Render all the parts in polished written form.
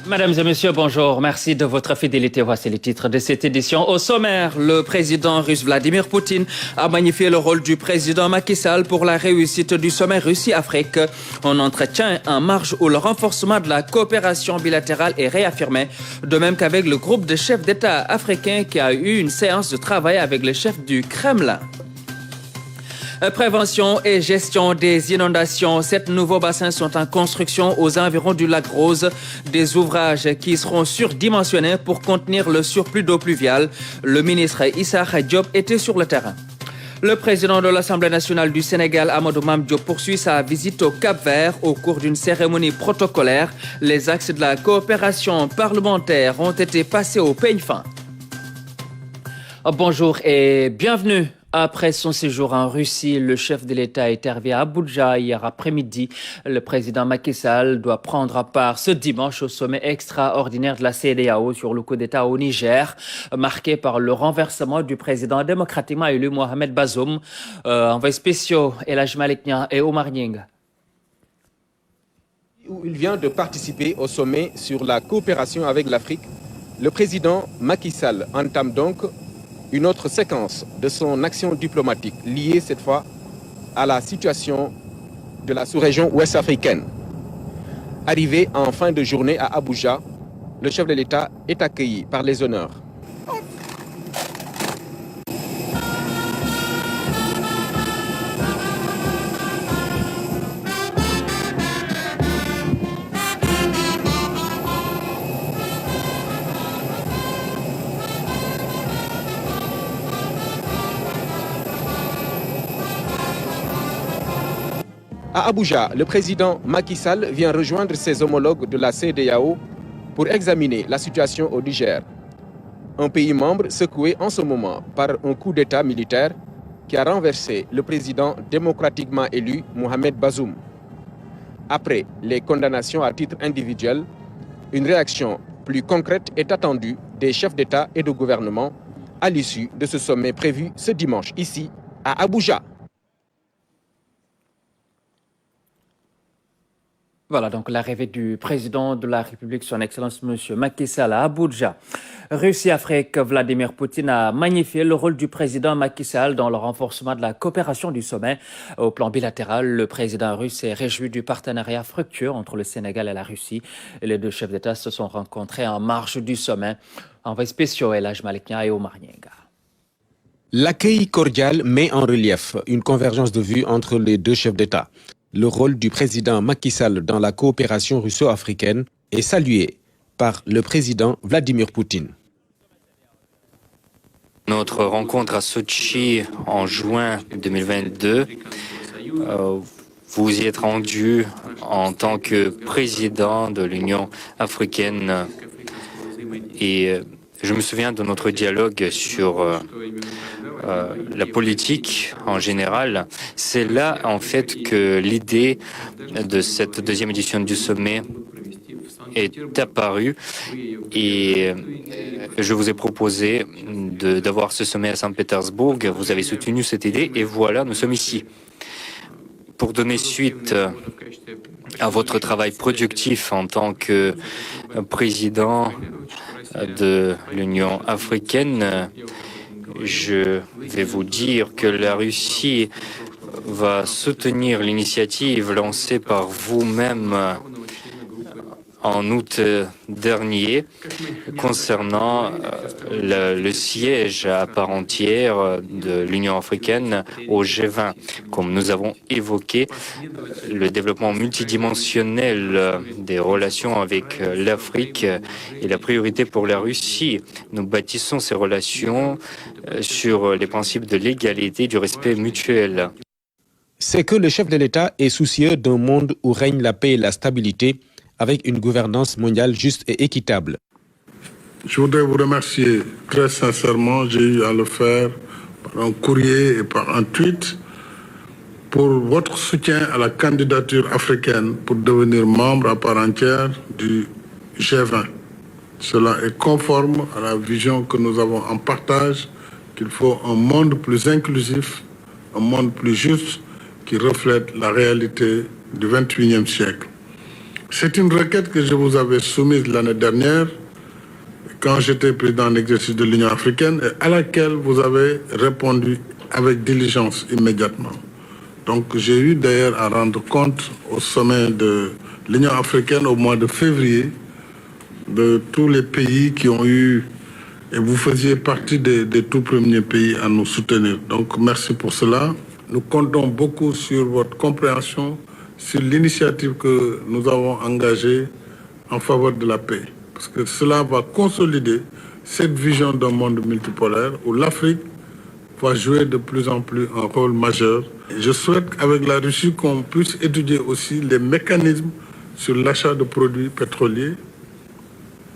Mesdames et messieurs, bonjour. Merci de votre fidélité. Voici les titres de cette édition. Au sommaire, le président russe Vladimir Poutine a magnifié le rôle du président Macky Sall pour la réussite du sommet Russie-Afrique. Un entretien en marge où le renforcement de la coopération bilatérale est réaffirmé. De même qu'avec le groupe de chefs d'État africains qui a eu une séance de travail avec le chef du Kremlin. Prévention et gestion des inondations. 7 nouveaux bassins sont en construction aux environs du lac Rose. Des ouvrages qui seront surdimensionnés pour contenir le surplus d'eau pluviale. Le ministre Issa Diop était sur le terrain. Le président de l'Assemblée nationale du Sénégal, Amadou Mame Diop, poursuit sa visite au Cap-Vert au cours d'une cérémonie protocolaire. Les axes de la coopération parlementaire ont été passés au peigne fin. Bonjour et bienvenue. Après son séjour en Russie, le chef de l'État est arrivé à Abuja hier après-midi. Le président Macky Sall doit prendre part ce dimanche au sommet extraordinaire de la CEDEAO sur le coup d'État au Niger, marqué par le renversement du président démocratiquement élu Mohamed Bazoum. Envoyés spéciaux Elhaj Malick Niang et Omar Nying. Il vient de participer au sommet sur la coopération avec l'Afrique. Le président Macky Sall entame donc une autre séquence de son action diplomatique liée cette fois à la situation de la sous-région ouest-africaine. Arrivé en fin de journée à Abuja, le chef de l'État est accueilli par les honneurs. À Abuja, le président Macky Sall vient rejoindre ses homologues de la CEDEAO pour examiner la situation au Niger. Un pays membre secoué en ce moment par un coup d'État militaire qui a renversé le président démocratiquement élu Mohamed Bazoum. Après les condamnations à titre individuel, une réaction plus concrète est attendue des chefs d'État et de gouvernement à l'issue de ce sommet prévu ce dimanche ici à Abuja. Voilà donc l'arrivée du président de la République, son Excellence M. Macky Sall à Abuja. Russie-Afrique, Vladimir Poutine a magnifié le rôle du président Macky Sall dans le renforcement de la coopération du sommet. Au plan bilatéral, le président russe s'est réjoui du partenariat fructueux entre le Sénégal et la Russie. Les deux chefs d'État se sont rencontrés en marge du sommet. Envoyés spéciaux Elhaj Malick Niang et Omar Nying. L'accueil cordial met en relief une convergence de vues entre les deux chefs d'État. Le rôle du président Macky Sall dans la coopération russo-africaine est salué par le président Vladimir Poutine. Notre rencontre à Sochi en juin 2022, vous y êtes rendu en tant que président de l'Union africaine et je me souviens de notre dialogue sur la politique en général. C'est là, en fait, que l'idée de cette deuxième édition du sommet est apparue et je vous ai proposé d'avoir ce sommet à Saint-Pétersbourg. Vous avez soutenu cette idée et voilà, nous sommes ici. Pour donner suite à votre travail productif en tant que président de l'Union africaine, je vais vous dire que la Russie va soutenir l'initiative lancée par vous-même en août dernier concernant le siège à part entière de l'Union africaine au G20. Comme nous avons évoqué, le développement multidimensionnel des relations avec l'Afrique est la priorité pour la Russie. Nous bâtissons ces relations sur les principes de l'égalité et du respect mutuel. C'est que le chef de l'État est soucieux d'un monde où règne la paix et la stabilité, avec une gouvernance mondiale juste et équitable. Je voudrais vous remercier très sincèrement. J'ai eu à le faire par un courrier et par un tweet pour votre soutien à la candidature africaine pour devenir membre à part entière du G20. Cela est conforme à la vision que nous avons en partage, qu'il faut un monde plus inclusif, un monde plus juste qui reflète la réalité du XXIe siècle. C'est une requête que je vous avais soumise l'année dernière, quand j'étais président en exercice de l'Union africaine, et à laquelle vous avez répondu avec diligence immédiatement. Donc j'ai eu d'ailleurs à rendre compte au sommet de l'Union africaine au mois de février de tous les pays qui ont eu, et vous faisiez partie des tout premiers pays à nous soutenir. Donc merci pour cela. Nous comptons beaucoup sur votre compréhension, sur l'initiative que nous avons engagée en faveur de la paix. Parce que cela va consolider cette vision d'un monde multipolaire où l'Afrique va jouer de plus en plus un rôle majeur. Et je souhaite qu'avec la Russie, qu'on puisse étudier aussi les mécanismes sur l'achat de produits pétroliers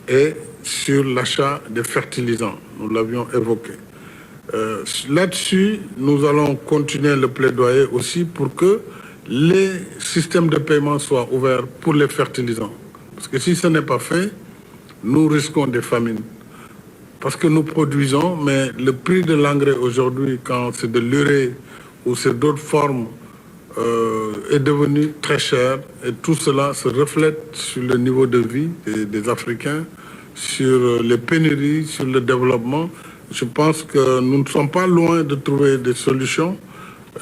et sur l'achat des fertilisants. Nous l'avions évoqué. Là-dessus, nous allons continuer le plaidoyer aussi pour que les systèmes de paiement soient ouverts pour les fertilisants. Parce que si ce n'est pas fait, nous risquons des famines. Parce que nous produisons, mais le prix de l'engrais aujourd'hui, quand c'est de l'urée ou c'est d'autres formes, est devenu très cher. Et tout cela se reflète sur le niveau de vie des Africains, sur les pénuries, sur le développement. Je pense que nous ne sommes pas loin de trouver des solutions.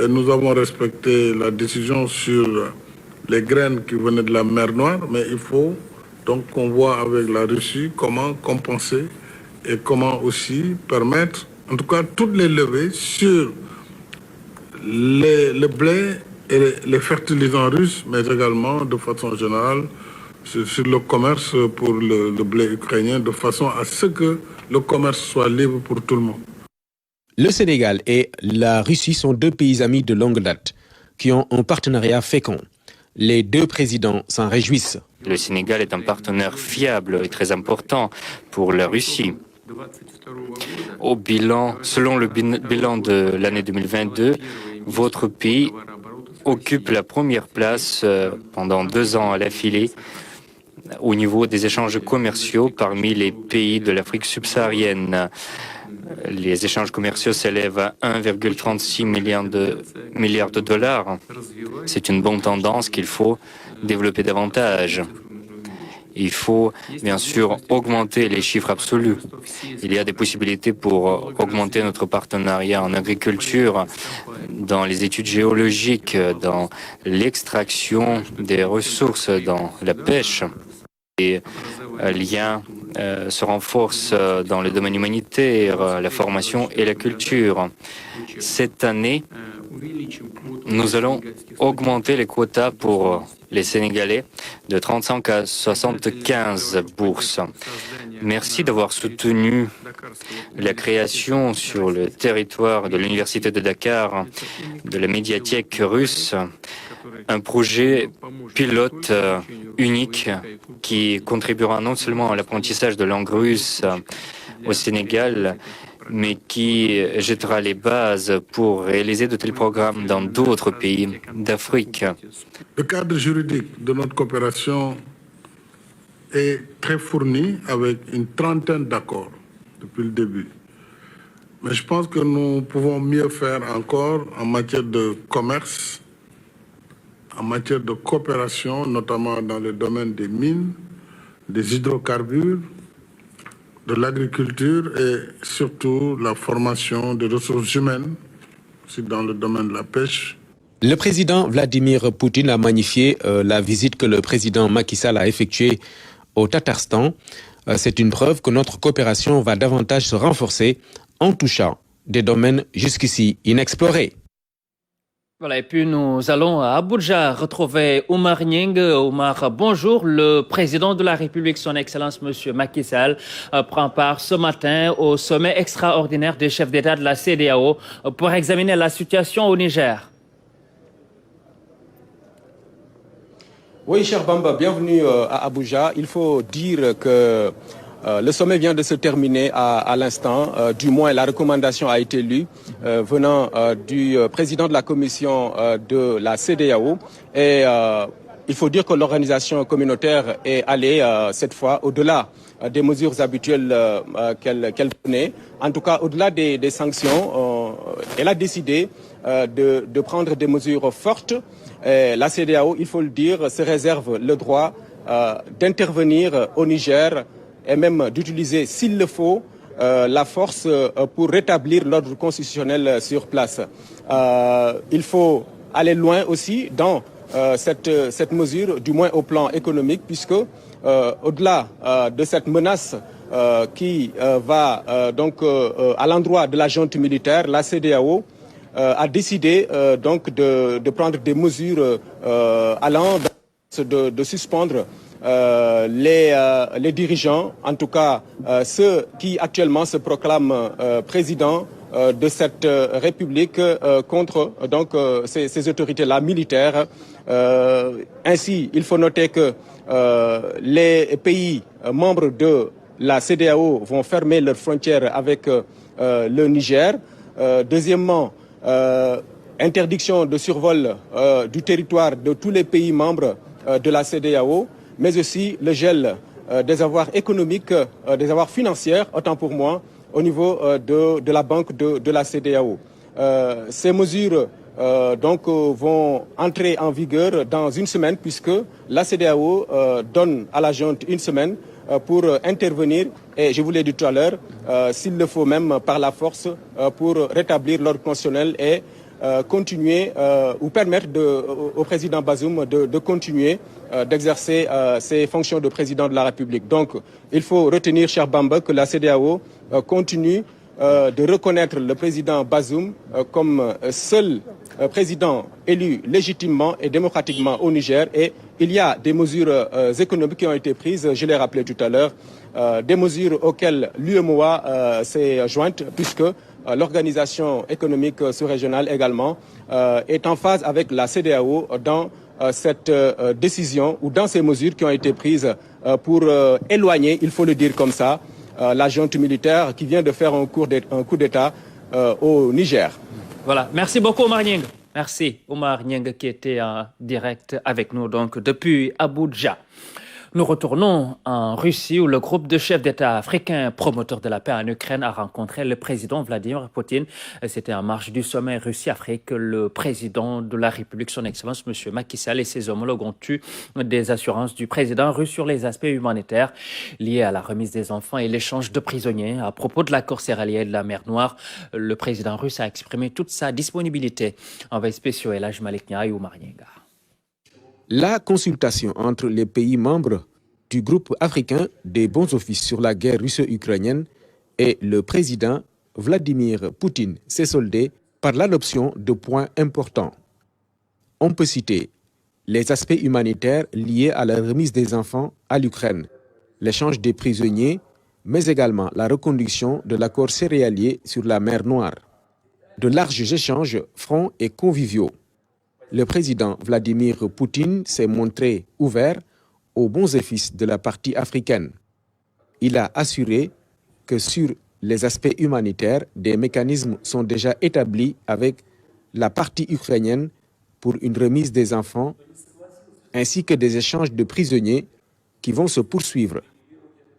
Et nous avons respecté la décision sur les graines qui venaient de la mer Noire, mais il faut donc qu'on voit avec la Russie comment compenser et comment aussi permettre, en tout cas, toutes les levées sur le blé et les fertilisants russes, mais également, de façon générale, sur le commerce pour le blé ukrainien, de façon à ce que le commerce soit libre pour tout le monde. Le Sénégal et la Russie sont deux pays amis de longue date, qui ont un partenariat fécond. Les deux présidents s'en réjouissent. Le Sénégal est un partenaire fiable et très important pour la Russie. Selon le bilan de l'année 2022, votre pays occupe la première place pendant 2 ans à l'affilée au niveau des échanges commerciaux parmi les pays de l'Afrique subsaharienne. Les échanges commerciaux s'élèvent à 1,36 milliard de dollars. C'est une bonne tendance qu'il faut développer davantage. Il faut bien sûr augmenter les chiffres absolus. Il y a des possibilités pour augmenter notre partenariat en agriculture, dans les études géologiques, dans l'extraction des ressources, dans la pêche. Les liens se renforcent dans le domaine humanitaire, la formation et la culture. Cette année, nous allons augmenter les quotas pour les Sénégalais de 35 à 75 bourses. Merci d'avoir soutenu la création sur le territoire de l'Université de Dakar de la médiathèque russe, un projet pilote unique qui contribuera non seulement à l'apprentissage de langue russe au Sénégal, mais qui jettera les bases pour réaliser de tels programmes dans d'autres pays d'Afrique. Le cadre juridique de notre coopération est très fourni avec une trentaine d'accords depuis le début. Mais je pense que nous pouvons mieux faire encore en matière de commerce, en matière de coopération, notamment dans le domaine des mines, des hydrocarbures, de l'agriculture et surtout la formation des ressources humaines, aussi dans le domaine de la pêche. Le président Vladimir Poutine a magnifié la visite que le président Macky Sall a effectuée au Tatarstan. C'est une preuve que notre coopération va davantage se renforcer en touchant des domaines jusqu'ici inexplorés. Voilà, et puis nous allons à Abuja retrouver Oumar Nying. Oumar, bonjour. Le président de la République, son Excellence, M. Macky Sall, prend part ce matin au sommet extraordinaire des chefs d'État de la CEDEAO pour examiner la situation au Niger. Oui, cher Bamba, bienvenue à Abuja. Il faut dire que le sommet vient de se terminer à l'instant. Du moins, la recommandation a été lue venant du président de la commission de la CEDEAO. Et il faut dire que l'organisation communautaire est allée cette fois au-delà des mesures habituelles qu'elle prenait. En tout cas, au-delà des sanctions, elle a décidé de prendre des mesures fortes. La CEDEAO, il faut le dire, se réserve le droit d'intervenir au Niger et même d'utiliser, s'il le faut, la force pour rétablir l'ordre constitutionnel sur place. Il faut aller loin aussi dans cette mesure, du moins au plan économique, puisque au-delà de cette menace qui va donc à l'endroit de la junte militaire, la CEDEAO a décidé donc de prendre des mesures allant de suspendre les dirigeants, en tout cas ceux qui actuellement se proclament présidents de cette République contre donc ces autorités-là militaires. Ainsi, il faut noter que les pays membres de la CEDEAO vont fermer leurs frontières avec le Niger. Deuxièmement, interdiction de survol du territoire de tous les pays membres de la CEDEAO, mais aussi le gel des avoirs économiques, des avoirs financiers, autant pour moi, au niveau de la banque de la CEDEAO. Ces mesures donc vont entrer en vigueur dans une semaine, puisque la CEDEAO donne à la junte une semaine pour intervenir, et je vous l'ai dit tout à l'heure, s'il le faut même par la force, pour rétablir l'ordre constitutionnel et continuer ou permettre au président Bazoum de continuer d'exercer ses fonctions de président de la République. Donc, il faut retenir, cher Bamba, que la CEDEAO continue de reconnaître le président Bazoum comme seul président élu légitimement et démocratiquement au Niger. Et il y a des mesures économiques qui ont été prises, je l'ai rappelé tout à l'heure, des mesures auxquelles l'UEMOA s'est jointe, puisque l'organisation économique sous-régionale également est en phase avec la CEDEAO dans cette décision ou dans ces mesures qui ont été prises pour éloigner, il faut le dire comme ça, la junte militaire qui vient de faire un coup d'État au Niger. Voilà, merci beaucoup Omar Nying. Merci Omar Nying qui était en direct avec nous donc depuis Abuja. Nous retournons en Russie où le groupe de chefs d'État africains promoteurs de la paix en Ukraine a rencontré le président Vladimir Poutine. C'était en marge du sommet Russie-Afrique. Le président de la République, son Excellence, M. Macky Sall et ses homologues ont eu des assurances du président russe sur les aspects humanitaires liés à la remise des enfants et l'échange de prisonniers. À propos de l'accord céréalier de la mer Noire, le président russe a exprimé toute sa disponibilité. Envoyé spécial Elhaj Malik Nia et Oumar Nyenga. La consultation entre les pays membres du groupe africain des bons offices sur la guerre russo-ukrainienne et le président Vladimir Poutine s'est soldée par l'adoption de points importants. On peut citer les aspects humanitaires liés à la remise des enfants à l'Ukraine, l'échange des prisonniers, mais également la reconduction de l'accord céréalier sur la mer Noire. De larges échanges francs et conviviaux. Le président Vladimir Poutine s'est montré ouvert aux bons offices de la partie africaine. Il a assuré que sur les aspects humanitaires, des mécanismes sont déjà établis avec la partie ukrainienne pour une remise des enfants, ainsi que des échanges de prisonniers qui vont se poursuivre.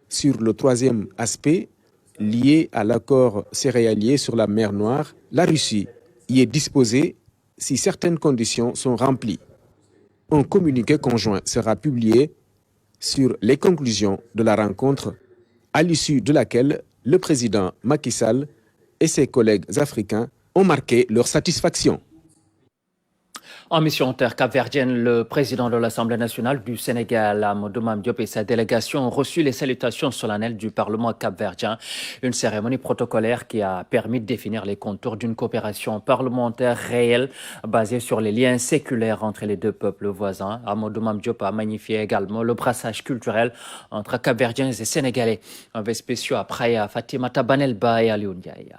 Sur le troisième aspect, lié à l'accord céréalier sur la mer Noire, la Russie y est disposée si certaines conditions sont remplies. Un communiqué conjoint sera publié sur les conclusions de la rencontre, à l'issue de laquelle le président Macky Sall et ses collègues africains ont marqué leur satisfaction. En mission terre capverdienne, le président de l'Assemblée nationale du Sénégal, Amadou Mame Diop, et sa délégation ont reçu les salutations solennelles du Parlement capverdien. Une cérémonie protocolaire qui a permis de définir les contours d'une coopération parlementaire réelle basée sur les liens séculaires entre les deux peuples voisins. Amadou Mame Diop a magnifié également le brassage culturel entre capverdiens et sénégalais. Un vœu spécial à Praia, Fatimata Banelba et Aliou Ndiaye.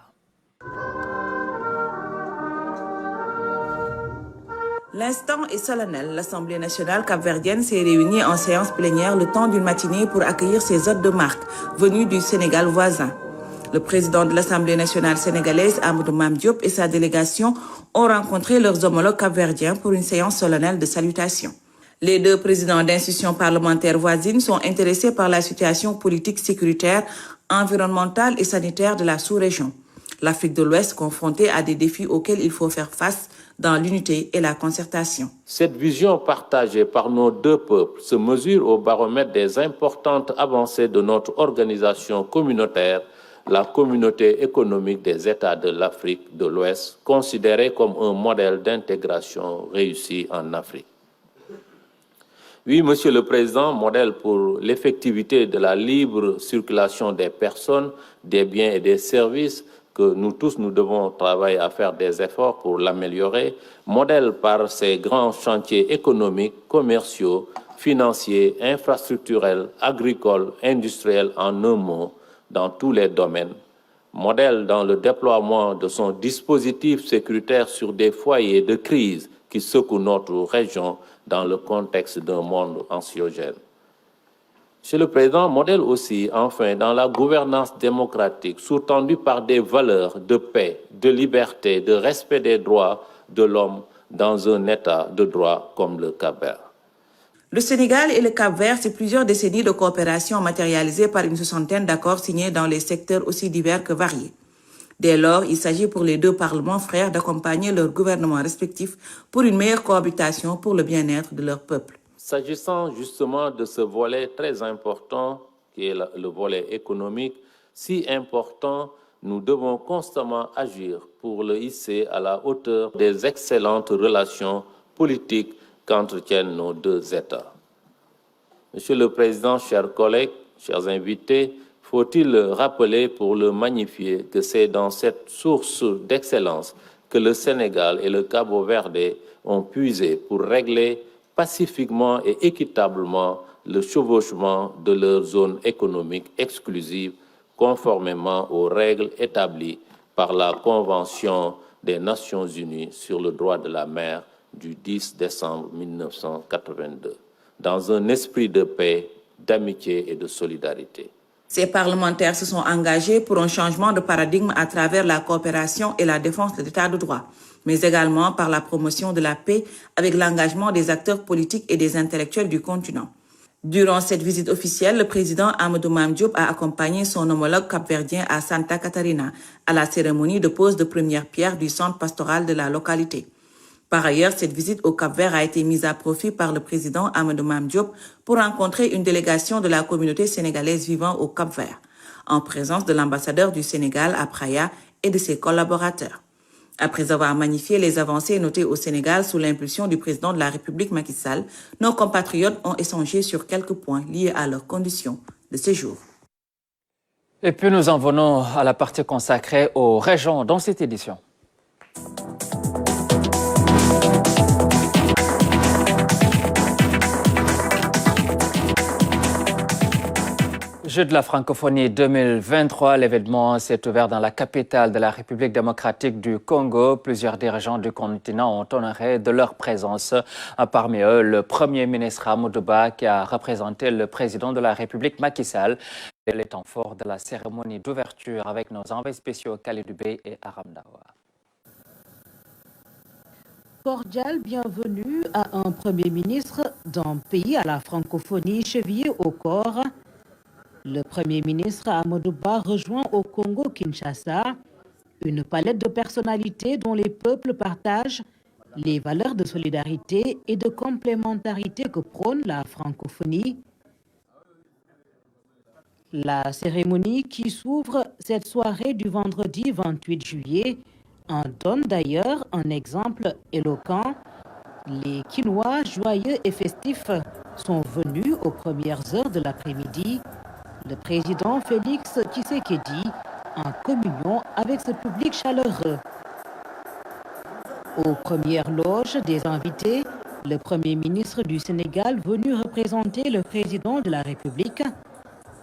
L'instant est solennel. L'Assemblée nationale capverdienne s'est réunie en séance plénière le temps d'une matinée pour accueillir ses hôtes de marque venus du Sénégal voisin. Le président de l'Assemblée nationale sénégalaise, Amadou Mame Diop, et sa délégation ont rencontré leurs homologues capverdiens pour une séance solennelle de salutation. Les deux présidents d'institutions parlementaires voisines sont intéressés par la situation politique, sécuritaire, environnementale et sanitaire de la sous-région. L'Afrique de l'Ouest confrontée à des défis auxquels il faut faire face dans l'unité et la concertation. Cette vision partagée par nos deux peuples se mesure au baromètre des importantes avancées de notre organisation communautaire, la Communauté économique des États de l'Afrique de l'Ouest, considérée comme un modèle d'intégration réussi en Afrique. Oui, Monsieur le Président, modèle pour l'effectivité de la libre circulation des personnes, des biens et des services, que nous tous, nous devons travailler à faire des efforts pour l'améliorer, modèle par ces grands chantiers économiques, commerciaux, financiers, infrastructurels, agricoles, industriels, en un mot, dans tous les domaines, modèle dans le déploiement de son dispositif sécuritaire sur des foyers de crise qui secouent notre région dans le contexte d'un monde anxiogène. Monsieur le Président, modèle aussi, enfin, dans la gouvernance démocratique, sous-tendue par des valeurs de paix, de liberté, de respect des droits de l'homme dans un État de droit comme le Cap-Vert. Le Sénégal et le Cap-Vert, c'est plusieurs décennies de coopération matérialisées par une soixantaine d'accords signés dans les secteurs aussi divers que variés. Dès lors, il s'agit pour les deux parlements frères d'accompagner leurs gouvernements respectifs pour une meilleure cohabitation pour le bien-être de leur peuple. S'agissant justement de ce volet très important, qui est le volet économique, si important, nous devons constamment agir pour le hisser à la hauteur des excellentes relations politiques qu'entretiennent nos deux États. Monsieur le Président, chers collègues, chers invités, faut-il rappeler pour le magnifier que c'est dans cette source d'excellence que le Sénégal et le Cabo-Verde ont puisé pour régler pacifiquement et équitablement le chevauchement de leur zone économique exclusive conformément aux règles établies par la Convention des Nations Unies sur le droit de la mer du 10 décembre 1982, dans un esprit de paix, d'amitié et de solidarité. Ces parlementaires se sont engagés pour un changement de paradigme à travers la coopération et la défense de l'État de droit, mais également par la promotion de la paix avec l'engagement des acteurs politiques et des intellectuels du continent. Durant cette visite officielle, le président Amadou Mame Diop a accompagné son homologue capverdien à Santa Catarina, à la cérémonie de pose de première pierre du centre pastoral de la localité. Par ailleurs, cette visite au Cap-Vert a été mise à profit par le président Amadou Mame Diop pour rencontrer une délégation de la communauté sénégalaise vivant au Cap-Vert, en présence de l'ambassadeur du Sénégal à Praia et de ses collaborateurs. Après avoir magnifié les avancées notées au Sénégal sous l'impulsion du président de la République Macky Sall, nos compatriotes ont échangé sur quelques points liés à leurs conditions de séjour. Et puis nous en venons à la partie consacrée aux régions dans cette édition. Jeux de la francophonie 2023, l'événement s'est ouvert dans la capitale de la République démocratique du Congo. Plusieurs dirigeants du continent ont honoré de leur présence. Parmi eux, le Premier ministre Amadou Ba qui a représenté le président de la République Macky Sall. C'est le temps fort de la cérémonie d'ouverture avec nos envoyés spéciaux Khalidou Bey et Aram Dawa. Cordial bienvenue à un Premier ministre d'un pays à la francophonie chevillé au corps. Le Premier ministre Amadou Ba rejoint au Congo-Kinshasa une palette de personnalités dont les peuples partagent les valeurs de solidarité et de complémentarité que prône la francophonie. La cérémonie qui s'ouvre cette soirée du vendredi 28 juillet en donne d'ailleurs un exemple éloquent. Les Kinois joyeux et festifs sont venus aux premières heures de l'après-midi. Le président Félix Tshisekedi en communion avec ce public chaleureux. Aux premières loges des invités, le Premier ministre du Sénégal venu représenter le président de la République.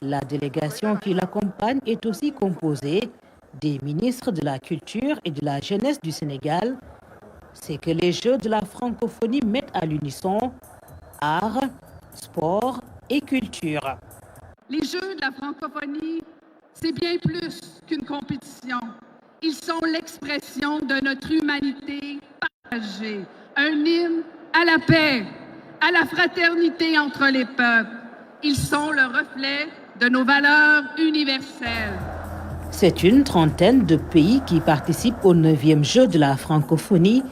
La délégation qui l'accompagne est aussi composée des ministres de la Culture et de la Jeunesse du Sénégal. C'est que les Jeux de la francophonie mettent à l'unisson art, sport et culture. Les Jeux de la francophonie, c'est bien plus qu'une compétition. Ils sont l'expression de notre humanité partagée, un hymne à la paix, à la fraternité entre les peuples. Ils sont le reflet de nos valeurs universelles. C'est une trentaine de pays qui participent au 9e Jeu de la francophonie.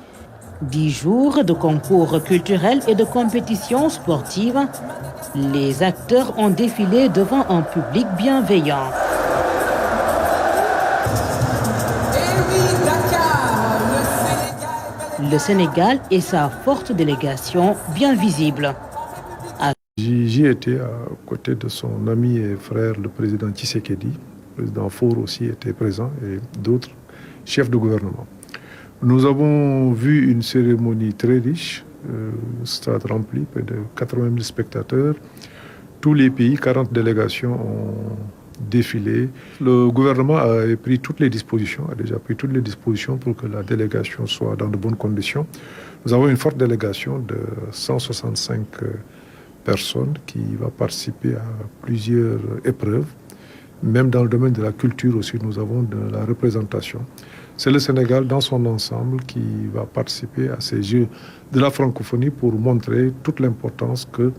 10 jours de concours culturels et de compétitions sportives, les acteurs ont défilé devant un public bienveillant. Le Sénégal et sa forte délégation bien visible. J'y étais à côté de son ami et frère, le président Tshisekedi. Le président Faure aussi était présent et d'autres chefs de gouvernement. Nous avons vu une cérémonie très riche, stade rempli, près de 80 000 spectateurs. Tous les pays, 40 délégations ont défilé. Le gouvernement a pris toutes les dispositions, a déjà pris toutes les dispositions pour que la délégation soit dans de bonnes conditions. Nous avons une forte délégation de 165 personnes qui va participer à plusieurs épreuves. Même dans le domaine de la culture aussi, nous avons de la représentation. C'est le Sénégal dans son ensemble qui va participer à ces Jeux de la francophonie pour montrer toute l'importance que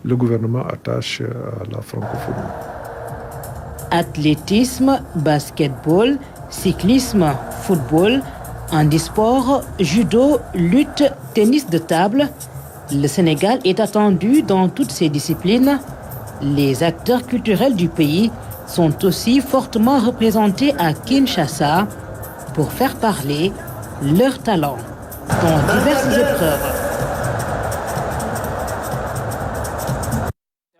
le gouvernement attache à la francophonie. Athlétisme, basketball, cyclisme, football, handisport, judo, lutte, tennis de table. Le Sénégal est attendu dans toutes ces disciplines. Les acteurs culturels du pays sont aussi fortement représentés à Kinshasa pour faire parler leur talent dans diverses épreuves.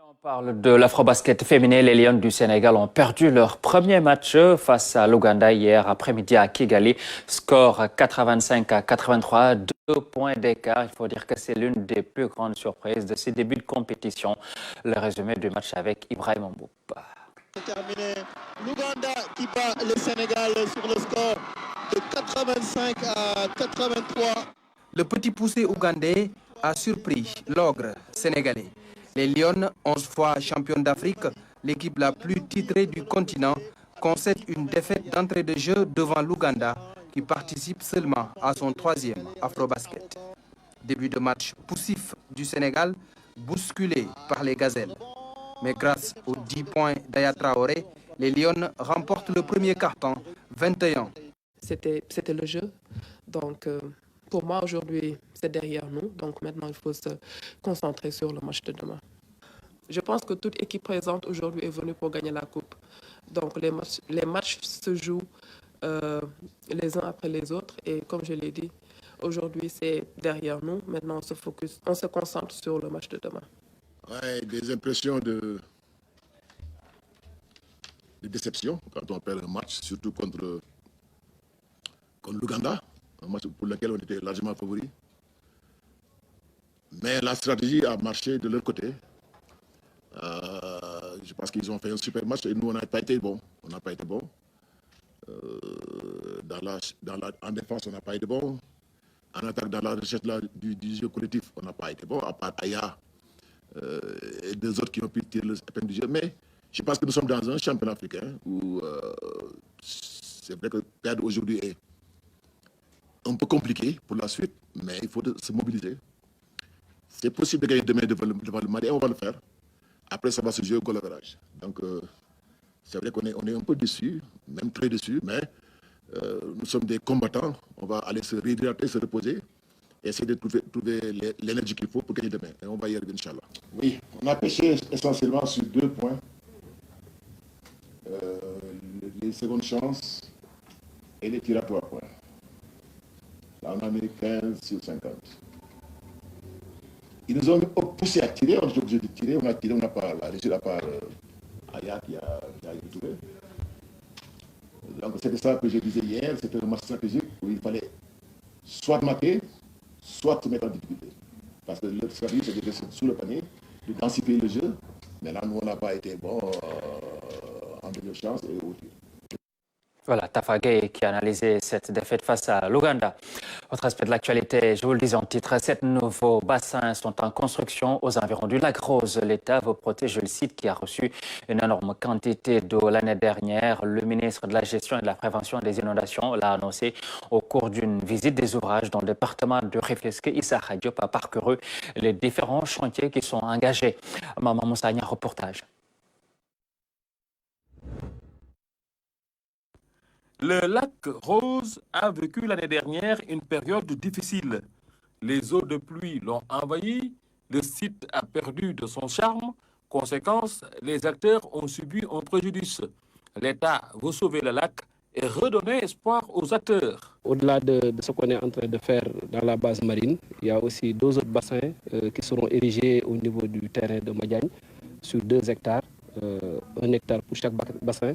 On parle de l'afrobasket féminin. Les Lions du Sénégal ont perdu leur premier match face à l'Ouganda hier après-midi à Kigali. Score 85-83, 2 points d'écart. Il faut dire que c'est l'une des plus grandes surprises de ces débuts de compétition. Le résumé du match avec Ibrahim Mboup. Terminé. L'Ouganda qui bat le Sénégal sur le score de 85-83. Le petit poussé ougandais a surpris l'ogre sénégalais. Les Lions, 11 fois championnes d'Afrique, l'équipe la plus titrée du continent, concède une défaite d'entrée de jeu devant l'Ouganda qui participe seulement à son 3e Afrobasket. Début de match poussif du Sénégal, bousculé par les gazelles. Mais grâce aux 10 points d'Aya Traoré, les Lions remportent le premier carton, 21. C'était le jeu. Donc, pour moi, aujourd'hui, c'est derrière nous. Donc, maintenant, il faut se concentrer sur le match de demain. Je pense que toute équipe présente aujourd'hui est venue pour gagner la coupe. Donc, les matchs se jouent les uns après les autres. Et comme je l'ai dit, aujourd'hui, c'est derrière nous. Maintenant, on se concentre sur le match de demain. Ouais, des impressions de déception quand on perd un match, surtout contre l'Ouganda, un match pour lequel on était largement favori. Mais la stratégie a marché de leur côté. Je pense qu'ils ont fait un super match et nous, on n'a pas été bon. On n'a pas été bon. En défense, on n'a pas été bon. En attaque, dans la recherche du jeu collectif, on n'a pas été bon, à part Aya. Et deux autres qui ont pu tirer le épingle du jeu. Mais je pense que nous sommes dans un championnat africain où c'est vrai que perdre aujourd'hui est un peu compliqué pour la suite, mais il faut se mobiliser. C'est possible de gagner demain devant le Mali et on va le faire. Après, ça va se jouer au goal average. Donc, c'est vrai qu'on est un peu déçus, même très déçus, mais nous sommes des combattants. On va aller se réhydrater, se reposer. Essayer de trouver l'énergie qu'il faut pour gagner demain. Et on va y arriver, Inch'Allah. Oui, on a pêché essentiellement sur 2 points. Les secondes chances et les tirs à 3 points. Là, on a mis 15 sur 50. Ils nous ont poussé à tirer, on est obligé de tirer. On a tiré, on n'a pas réussi à part Aya qui a retrouvé. Donc c'était ça que je disais hier, c'était un match stratégique où il fallait soit marquer, soit se mettre en difficulté. Parce que le stratégie, c'est de rester sous le panier, de densifier le jeu. Mais là, nous, on n'a pas été bon en deuxième chance et au tir. Voilà, Tafagé qui a analysé cette défaite face à l'Ouganda. Autre aspect de l'actualité, je vous le disais en titre, 7 nouveaux bassins sont en construction aux environs du lac Rose. L'État veut protéger le site qui a reçu une énorme quantité d'eau l'année dernière. Le ministre de la Gestion et de la Prévention des inondations l'a annoncé au cours d'une visite des ouvrages dans le département de Rufisque. Issa Diop a parcouru les différents chantiers qui sont engagés. Maman Moussagna, reportage. Le lac Rose a vécu l'année dernière une période difficile. Les eaux de pluie l'ont envahi, le site a perdu de son charme. Conséquence, les acteurs ont subi un préjudice. L'État veut sauver le lac et redonner espoir aux acteurs. Au-delà de ce qu'on est en train de faire dans la base marine, il y a aussi 2 autres bassins qui seront érigés au niveau du terrain de Madiagne sur 2 hectares, 1 hectare pour chaque bassin.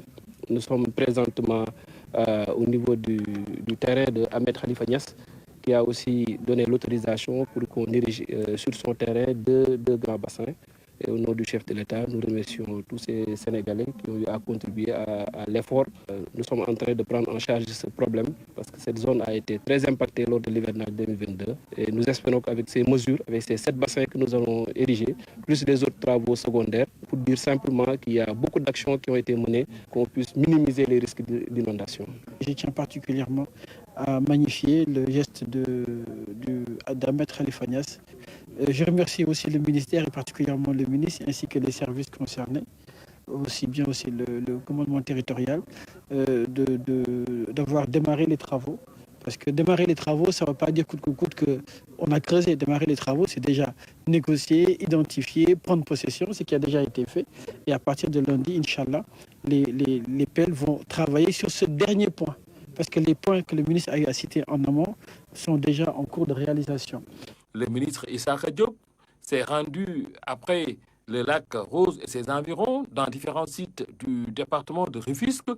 Nous sommes présentement au niveau du terrain de Ahmed Khalifa Niasse, qui a aussi donné l'autorisation pour qu'on érige sur son terrain 2 grands bassins. Et au nom du chef de l'État, nous remercions tous ces Sénégalais qui ont eu à contribuer à l'effort. Nous sommes en train de prendre en charge ce problème parce que cette zone a été très impactée lors de l'hivernage 2022. Et nous espérons qu'avec ces mesures, avec ces 7 bassins que nous allons ériger, plus les autres travaux secondaires, pour dire simplement qu'il y a beaucoup d'actions qui ont été menées, qu'on puisse minimiser les risques d'inondation. Je tiens particulièrement à magnifier le geste d'Ahmed Khalifa Niasse. Je remercie aussi le ministère et particulièrement le ministre ainsi que les services concernés, aussi bien aussi le commandement territorial, d'avoir démarré les travaux. Parce que démarrer les travaux, ça ne veut pas dire coûte que coûte qu'on a creusé. Démarrer les travaux, c'est déjà négocier, identifier, prendre possession, ce qui a déjà été fait. Et à partir de lundi, Inch'Allah, les PEL vont travailler sur ce dernier point. Parce que les points que le ministre a cités en amont sont déjà en cours de réalisation. Le ministre Issa Diop s'est rendu après le lac Rose et ses environs dans différents sites du département de Rufisque.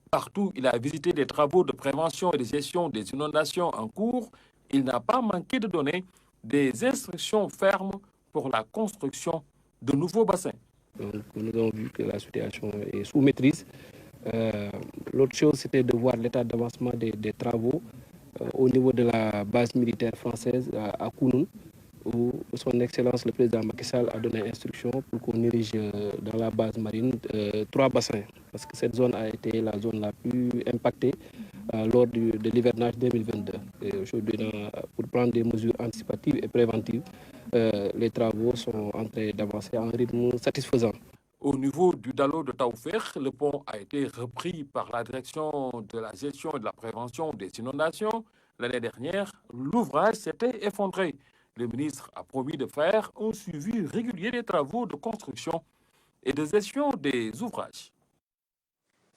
Partout, il a visité des travaux de prévention et de gestion des inondations en cours. Il n'a pas manqué de donner des instructions fermes pour la construction de nouveaux bassins. Donc, nous avons vu que la situation est sous maîtrise. L'autre chose, c'était de voir l'état d'avancement des travaux au niveau de la base militaire française à Kounoun, où son Excellence le président Macky Sall a donné instruction pour qu'on érige dans la base marine 3 bassins, parce que cette zone a été la zone la plus impactée lors de l'hivernage 2022. Et aujourd'hui, pour prendre des mesures anticipatives et préventives, les travaux sont en train d'avancer à un rythme satisfaisant. Au niveau du Dalo de Taoufekh, le pont a été repris par la direction de la gestion et de la prévention des inondations. L'année dernière, l'ouvrage s'était effondré. Le ministre a promis de faire un suivi régulier des travaux de construction et de gestion des ouvrages.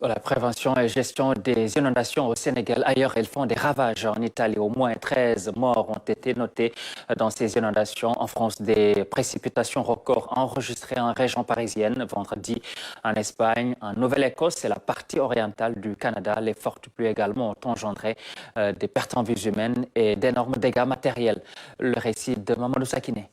La prévention et gestion des inondations au Sénégal. Ailleurs, elles font des ravages. En Italie, au moins 13 morts ont été notés dans ces inondations. En France, des précipitations records enregistrées en région parisienne. Vendredi, en Espagne, en Nouvelle-Écosse et la partie orientale du Canada. Les fortes pluies également ont engendré des pertes en vies humaines et d'énormes dégâts matériels. Le récit de Mamadou Sakine.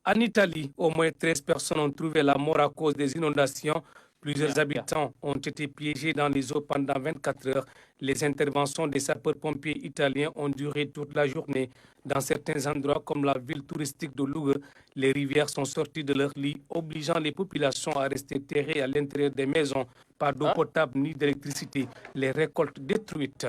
En Italie, au moins 13 personnes ont trouvé la mort à cause des inondations. Plusieurs habitants ont été piégés dans les eaux pendant 24 heures. Les interventions des sapeurs-pompiers italiens ont duré toute la journée. Dans certains endroits, comme la ville touristique de Lugue, les rivières sont sorties de leurs lits, obligeant les populations à rester terrées à l'intérieur des maisons. Pas d'eau potable ni d'électricité. Les récoltes détruites.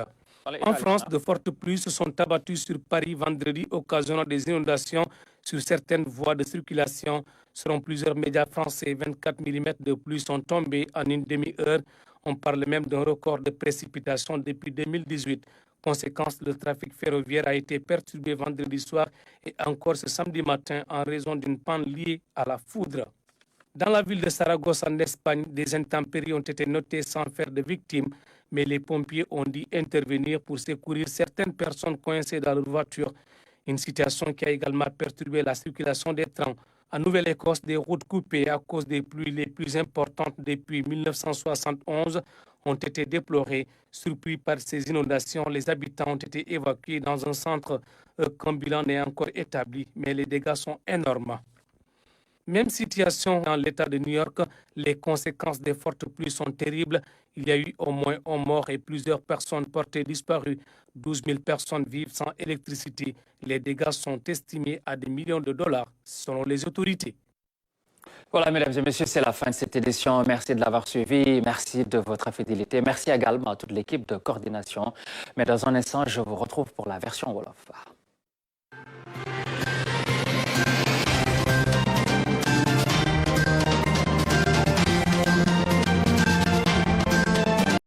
En France, de fortes pluies se sont abattues sur Paris vendredi, occasionnant des inondations sur certaines voies de circulation. Selon plusieurs médias français, 24 mm de pluie sont tombés en une demi-heure. On parle même d'un record de précipitations depuis 2018. Conséquence, le trafic ferroviaire a été perturbé vendredi soir et encore ce samedi matin en raison d'une panne liée à la foudre. Dans la ville de Saragosse, en Espagne, des intempéries ont été notées sans faire de victimes, mais les pompiers ont dû intervenir pour secourir certaines personnes coincées dans leur voiture. Une situation qui a également perturbé la circulation des trains. En Nouvelle-Écosse, des routes coupées à cause des pluies les plus importantes depuis 1971 ont été déplorées. Surpris par ces inondations, les habitants ont été évacués dans un centre qu'un bilan n'est encore établi, mais les dégâts sont énormes. Même situation dans l'État de New York, les conséquences des fortes pluies sont terribles. Il y a eu au moins un mort et plusieurs personnes portées disparues. 12 000 personnes vivent sans électricité. Les dégâts sont estimés à des millions de dollars, selon les autorités. Voilà, mesdames et messieurs, c'est la fin de cette édition. Merci de l'avoir suivi. Merci de votre fidélité. Merci également à toute l'équipe de coordination. Mais dans un instant, je vous retrouve pour la version Wolof.